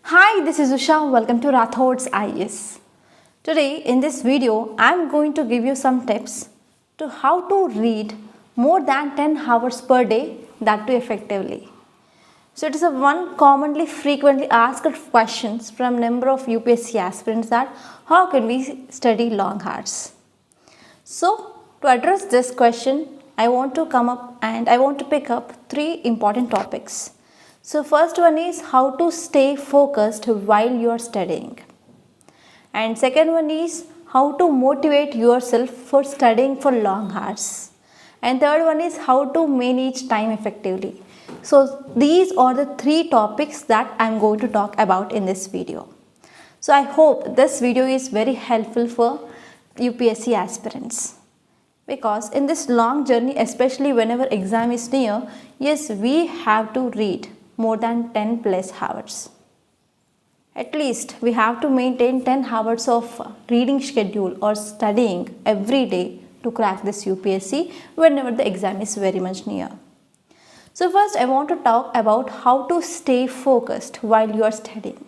Hi, this is Usha. Welcome to Rathod's IAS. Today in this video, I am going to give you some tips to how to read more than 10 hours per day, that too effectively. So it is a one commonly frequently asked questions from number of UPSC aspirants that how can we study long hours? So to address this question, I want to pick up three important topics. So first one is how to stay focused while you are studying. And second one is how to motivate yourself for studying for long hours. And third one is how to manage time effectively. So these are the three topics that I am going to talk about in this video. So I hope this video is very helpful for UPSC aspirants. Because in this long journey, especially whenever exam is near, yes, we have to read more than 10 plus hours. At least we have to maintain 10 hours of reading schedule or studying every day to crack this UPSC whenever the exam is very much near. So first I want to talk about how to stay focused while you are studying.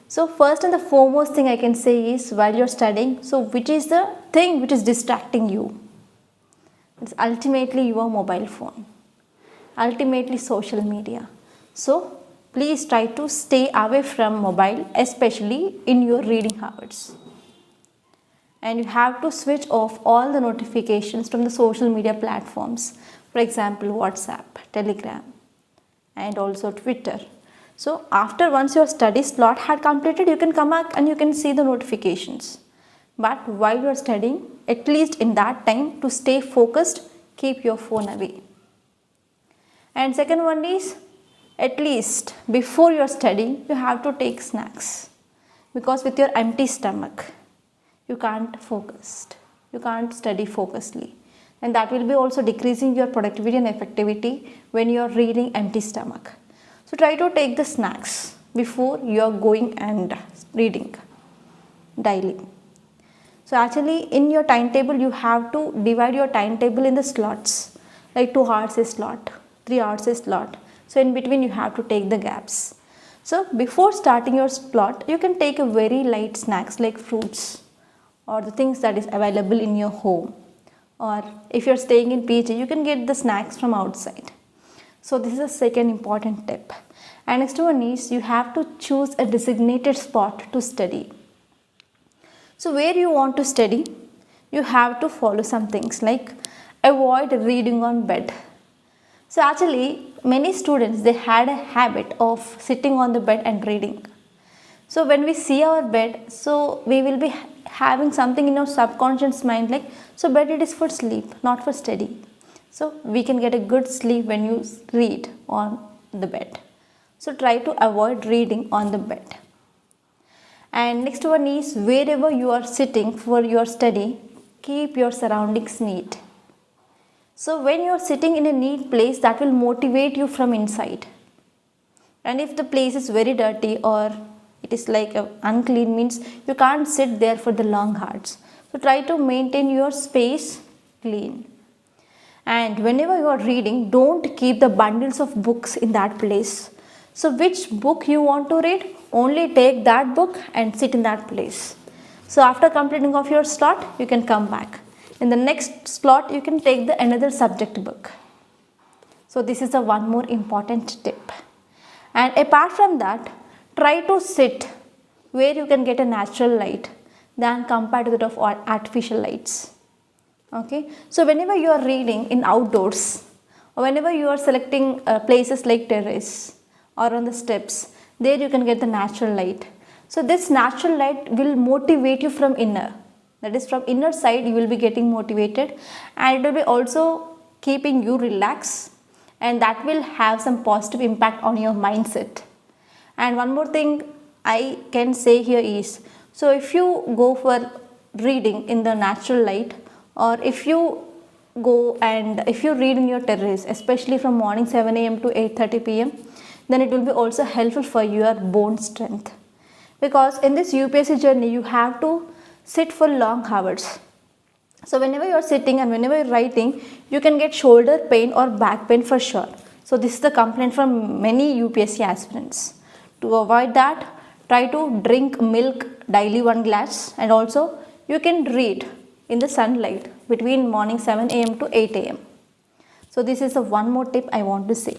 So first and the foremost thing I can say is while you are studying, so which is the thing which is distracting you? It's ultimately your mobile phone. Ultimately social media. So please try to stay away from mobile, especially in your reading hours. And you have to switch off all the notifications from the social media platforms. For example, WhatsApp, Telegram, and also Twitter. So after once your study slot had completed, you can come back and you can see the notifications. But while you are studying, at least in that time, to stay focused, keep your phone away. And second one is, at least before you are studying, you have to take snacks. Because with your empty stomach, you can't focus. You can't study focusedly. And that will be also decreasing your productivity and effectivity when you are reading empty stomach. So try to take the snacks before you are going and reading daily. So actually in your timetable, you have to divide your timetable in the slots. Like 2 hours is slot. 3 hours is slot. So in between you have to take the gaps. So before starting your slot, you can take a very light snacks like fruits or the things that is available in your home. Or if you're staying in PG, you can get the snacks from outside. So this is a second important tip. And next one is you have to choose a designated spot to study. So where you want to study, you have to follow some things like avoid reading on bed. So actually, many students, they had a habit of sitting on the bed and reading. So when we see our bed, so we will be having something in our subconscious mind like, so bed it is for sleep, not for study. So we can get a good sleep when you read on the bed. So try to avoid reading on the bed. And next one is wherever you are sitting for your study, keep your surroundings neat. So when you are sitting in a neat place, that will motivate you from inside. And if the place is very dirty or it is like unclean, means you can't sit there for the long hours. So try to maintain your space clean. And whenever you are reading, don't keep the bundles of books in that place. So which book you want to read, only take that book and sit in that place. So after completing of your slot, you can come back. In the next slot, you can take another subject book. So this is the one more important tip. And apart from that, try to sit where you can get a natural light than compared to that of artificial lights. Okay. So whenever you are reading in outdoors, or whenever you are selecting places like terrace or on the steps, there you can get the natural light. So this natural light will motivate you from inner. That is, from inner side you will be getting motivated, and it will be also keeping you relaxed, and that will have some positive impact on your mindset. And one more thing I can say here is, so if you go for reading in the natural light, or if you go and if you read in your terrace, especially from morning 7 a.m. to 8:30 p.m., then it will be also helpful for your bone strength. Because in this UPSC journey, you have to sit for long hours. So whenever you are sitting and whenever you are writing, you can get shoulder pain or back pain for sure. So this is the complaint from many UPSC aspirants. To avoid that, try to drink milk daily 1 glass, and also you can read in the sunlight between morning 7 a.m. to 8 a.m. So this is the one more tip I want to say.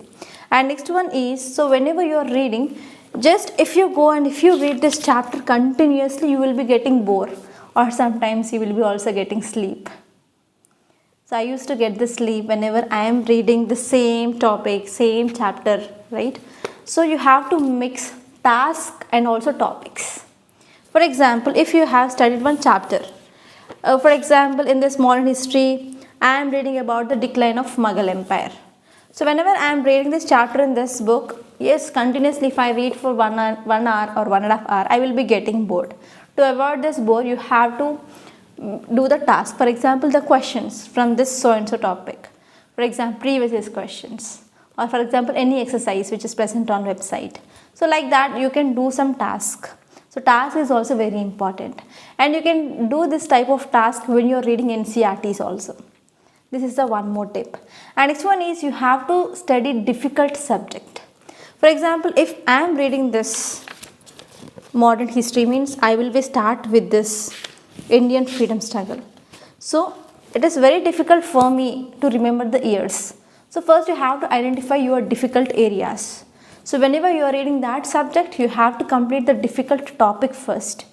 And next one is, so whenever you are reading, just if you go and if you read this chapter continuously, you will be getting bored, or sometimes you will be also getting sleep. So I used to get the sleep whenever I am reading the same topic, same chapter, right? So you have to mix task and also topics. For example, if you have studied one chapter, for example, in this modern history, I am reading about the decline of Mughal Empire. So whenever I am reading this chapter in this book, yes, continuously if I read for 1 hour or 1.5 hours, I will be getting bored. To avoid this bore, you have to do the task. For example, the questions from this so and so topic. For example, previous questions, or for example, any exercise which is present on website. So like that, you can do some task. So task is also very important, and you can do this type of task when you are reading NCERTs also. This is the one more tip. And next one is, you have to study difficult subject. For example, if I am reading this modern history, means I will be start with this Indian freedom struggle. So it is very difficult for me to remember the years. So first you have to identify your difficult areas. So whenever you are reading that subject, you have to complete the difficult topic first.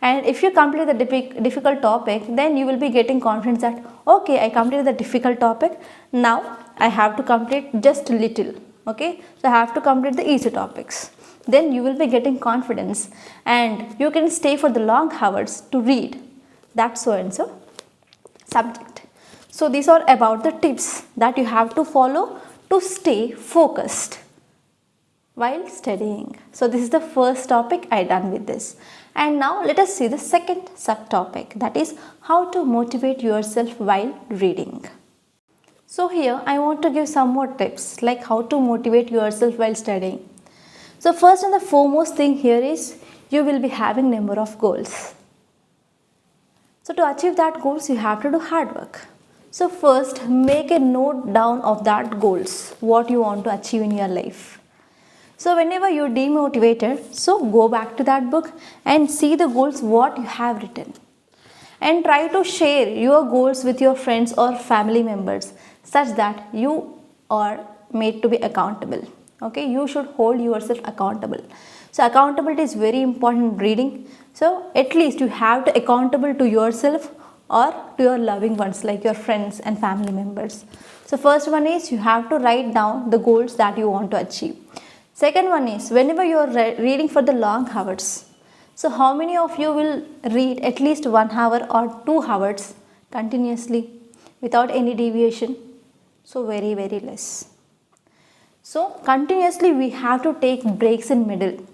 And if you complete the difficult topic, then you will be getting confidence that, okay, I completed the difficult topic. Now I have to complete just a little. Okay, so I have to complete the easy topics. Then you will be getting confidence, and you can stay for the long hours to read that so and so subject. So these are about the tips that you have to follow to stay focused while studying. So this is the first topic I done with this. And now let us see the second subtopic, that is how to motivate yourself while reading. So here I want to give some more tips like how to motivate yourself while studying. So first and the foremost thing here is, you will be having number of goals. So to achieve that goals, you have to do hard work. So first, make a note down of that goals, what you want to achieve in your life. So whenever you're demotivated, so go back to that book and see the goals what you have written. And try to share your goals with your friends or family members such that you are made to be accountable. Okay, you should hold yourself accountable. So accountability is very important in reading. So at least you have to accountable to yourself or to your loving ones like your friends and family members. So first one is, you have to write down the goals that you want to achieve. Second one is, whenever you are reading for the long hours, so how many of you will read at least 1 hour or 2 hours continuously without any deviation? So very less. So continuously we have to take breaks in middle.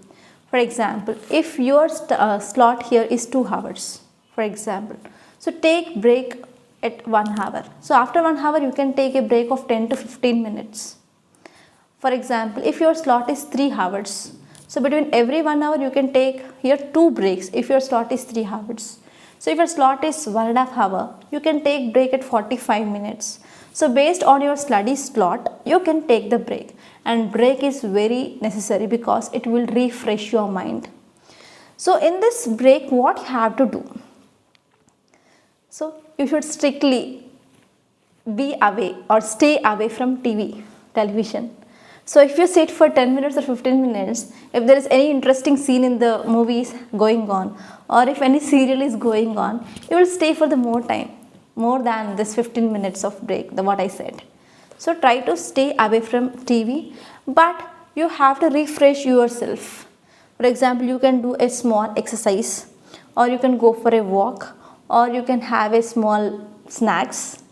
For example, if your slot here is 2 hours, for example, so take break at 1 hour. So after 1 hour you can take a break of 10 to 15 minutes. For example, if your slot is 3 hours, so between every 1 hour you can take here 2 breaks if your slot is 3 hours. So if your slot is 1.5 hour, you can take break at 45 minutes. So based on your study slot, you can take the break, and break is very necessary because it will refresh your mind. So in this break, what you have to do? So you should strictly be away or stay away from television. So if you sit for 10 minutes or 15 minutes, if there is any interesting scene in the movies going on, or if any serial is going on, you will stay for the more time, more than this 15 minutes of break, what I said. So try to stay away from TV, but you have to refresh yourself. For example, you can do a small exercise, or you can go for a walk, or you can have a small snacks,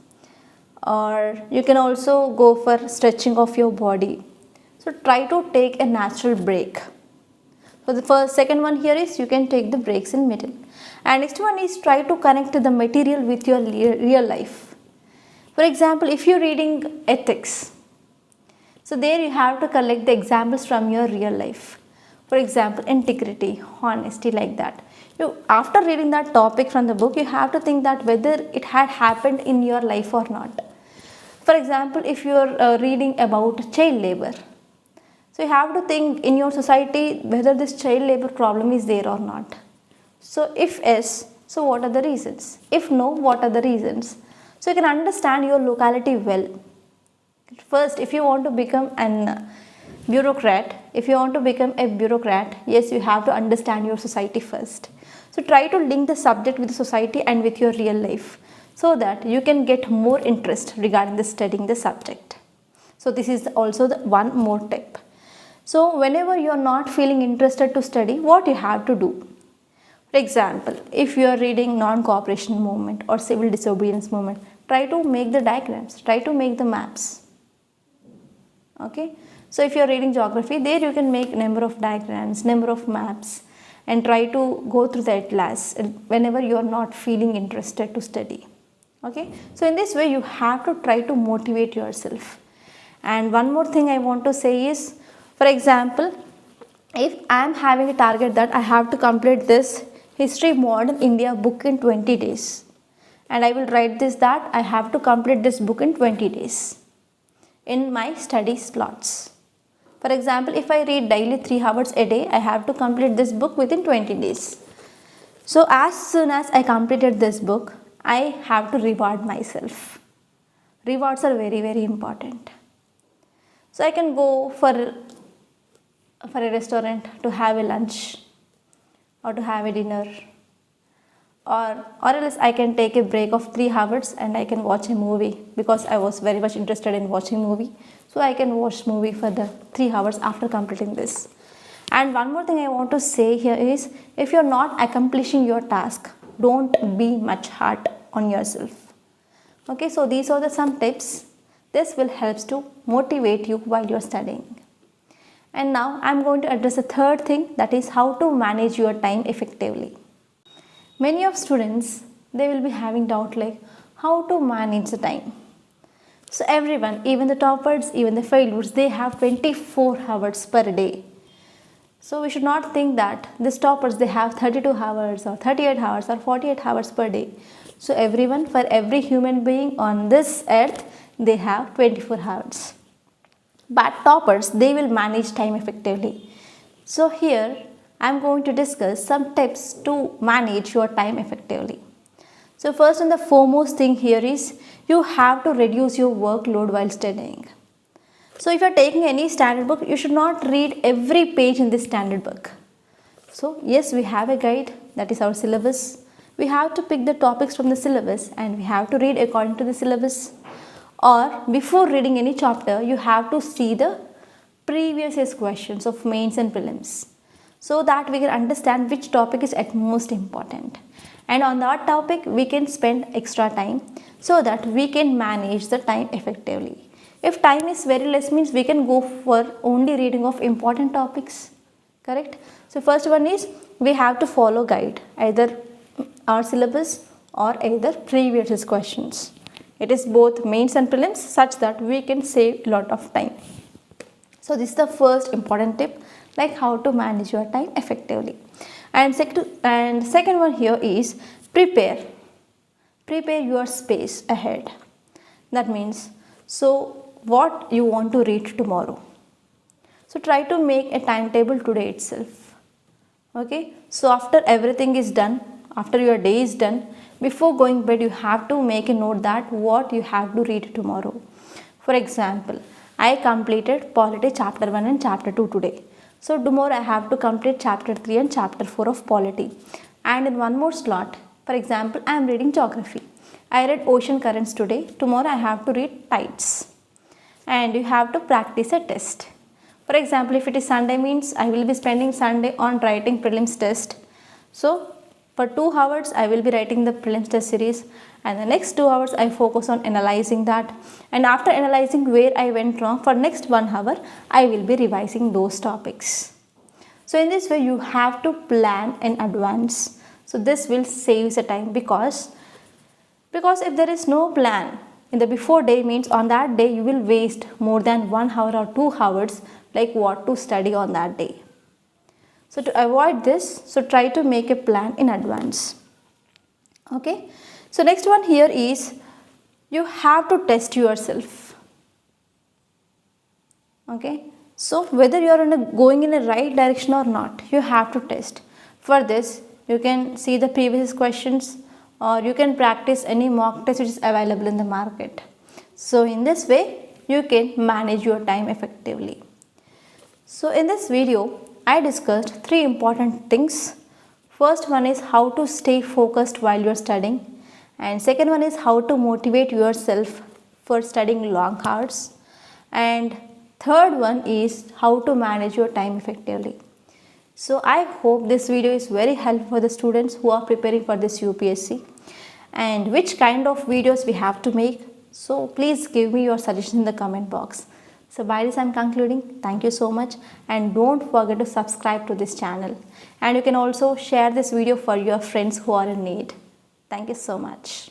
or you can also go for stretching of your body. So try to take a natural break. So the second one here is, you can take the breaks in middle. And next one is, try to connect the material with your real life. For example, if you're reading ethics, so there you have to collect the examples from your real life. For example, integrity, honesty, like that. After reading that topic from the book, you have to think that whether it had happened in your life or not. For example, if you are reading about child labor, So you have to think in your society whether this child labor problem is there or not. So if yes, so what are the reasons? If no, what are the reasons? So you can understand your locality well. First, if you want to become an bureaucrat, yes, you have to understand your society first. So try to link the subject with the society and with your real life so that you can get more interest regarding the studying the subject. So this is also the one more tip. So whenever you are not feeling interested to study, what you have to do? For example, if you are reading non-cooperation movement or civil disobedience movement, try to make the diagrams, try to make the maps. Okay, so if you are reading geography, there you can make number of diagrams, number of maps, and try to go through the atlas whenever you are not feeling interested to study. Okay, so in this way you have to try to motivate yourself. And one more thing I want to say is, for example, if I am having a target that I have to complete this History Modern India book in 20 days, and I will write this that I have to complete this book in 20 days in my study slots. For example, if I read daily 3 hours a day, I have to complete this book within 20 days. So as soon as I completed this book, I have to reward myself. Rewards are very, very important. So I can go for a restaurant to have a lunch or to have a dinner, or else I can take a break of 3 hours and I can watch a movie because I was very much interested in watching movie. So I can watch movie for the 3 hours after completing this. And one more thing I want to say here is, if you're not accomplishing your task, don't be much hard on yourself. Okay, so these are some tips. This will help to motivate you while you're studying. And now I'm going to address the third thing, that is how to manage your time effectively. Many of students, they will be having doubt like how to manage the time. So everyone, even the toppers, even the failures, they have 24 hours per day. So we should not think that these toppers, they have 32 hours or 38 hours or 48 hours per day. So everyone, for every human being on this earth, they have 24 hours. But toppers, they will manage time effectively. So here I am going to discuss some tips to manage your time effectively. So first and the foremost thing here is, you have to reduce your workload while studying. So if you are taking any standard book, you should not read every page in this standard book. So yes, we have a guide, that is our syllabus. We have to pick the topics from the syllabus and we have to read according to the syllabus. Or before reading any chapter, you have to see the previous year's questions of mains and prelims, so that we can understand which topic is at most important. And on that topic, we can spend extra time so that we can manage the time effectively. If time is very less, means we can go for only reading of important topics. Correct? So first one is, we have to follow guide, either our syllabus or either previous year's questions. It is both mains and prelims, such that we can save a lot of time. So this is the first important tip, like how to manage your time effectively. And second one here is, prepare your space ahead. That means, so what you want to read tomorrow. So try to make a timetable today itself. Okay, so after everything is done, after your day is done, before going bed, you have to make a note that what you have to read tomorrow. For example, I completed polity chapter 1 and chapter 2 today. So tomorrow I have to complete chapter 3 and chapter 4 of polity. And in one more slot, for example, I am reading geography. I read ocean currents today. Tomorrow I have to read tides. And you have to practice a test. For example, if it is Sunday, means I will be spending Sunday on writing prelims test. So for 2 hours, I will be writing the prelims test series, and the next 2 hours I focus on analyzing that. And after analyzing where I went wrong, for next 1 hour, I will be revising those topics. So in this way, you have to plan in advance. So this will save the time, because if there is no plan in the before day, means on that day you will waste more than 1 hour or 2 hours, like what to study on that day. So to avoid this, so try to make a plan in advance. Okay. So next one here is, you have to test yourself. Okay. So whether you are going in a right direction or not, you have to test. For this, you can see the previous questions or you can practice any mock test which is available in the market. So in this way, you can manage your time effectively. So in this video, I discussed 3 important things. First one is how to stay focused while you are studying, and second one is how to motivate yourself for studying long hours, and third one is how to manage your time effectively. So I hope this video is very helpful for the students who are preparing for this UPSC and which kind of videos we have to make. So please give me your suggestions in the comment box. So by this I am concluding. Thank you so much, and don't forget to subscribe to this channel, and you can also share this video for your friends who are in need. Thank you so much.